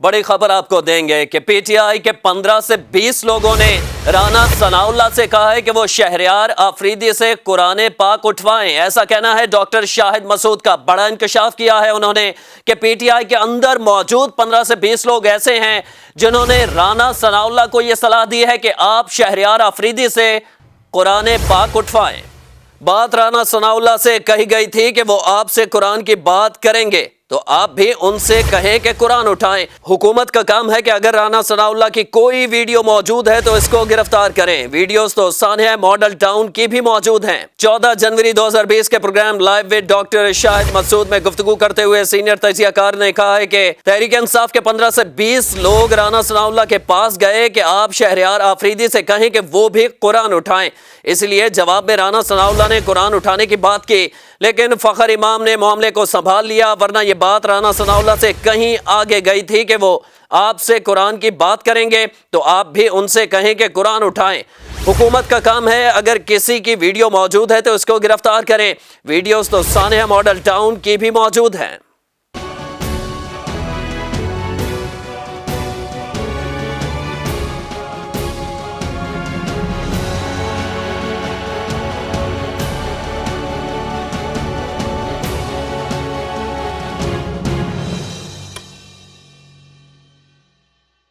बड़ी खबर आपको देंगे कि पीटीआई के 15 से 20 लोगों ने राना सनाउल्लाह से कहा है कि वो शहरयार आफरीदी से कुरान पाक उठवाएं। ऐसा कहना है डॉक्टर शाहिद मसूद का। बड़ा इंकशाफ किया है उन्होंने कि पीटीआई के अंदर मौजूद 15 से 20 लोग ऐसे हैं जिन्होंने राना सनाउल्लाह को यह सलाह दी है कि आप शहरयार आफरीदी से कुरान पाक उठवाएं। बात राना सनाउल्लाह से कही गई थी कि वो आपसे कुरान की बात करेंगे, तो आप भी उनसे कहें कि कुरान उठाएं। हुकूमत का काम है कि अगर राना सनाउल्लाह की कोई वीडियो मौजूद है तो इसको गिरफ्तार करें। वीडियोस तो सानिया मॉडल टाउन की भी मौजूद हैं। 14 जनवरी 2020 के program live with doctor Shahid Masood में गुफ्तगू करते हुए सीनियर तजियाकार ने कहा है कि तहरीक इंसाफ के 15 से 20 लोग राना सनाउल्लाह के पास गए कि आप शहरयार आफरीदी से कहें कि वो भी कुरान उठाएं। इसलिए जवाब में राना सनाउल्लाह ने कुरान उठाने की बात की, लेकिन फखर इमाम ने मामले को संभाल लिया, वरना ये बात राना सनाउल्लाह से कहीं आगे गई थी कि वो आपसे कुरान की बात करेंगे तो आप भी उनसे कहें कि कुरान उठाएं। हुकूमत का काम है अगर किसी की वीडियो मौजूद है तो इसको गिरफ्तार करें। वीडियोस तो सानिया मॉडल टाउन की भी मौजूद हैं।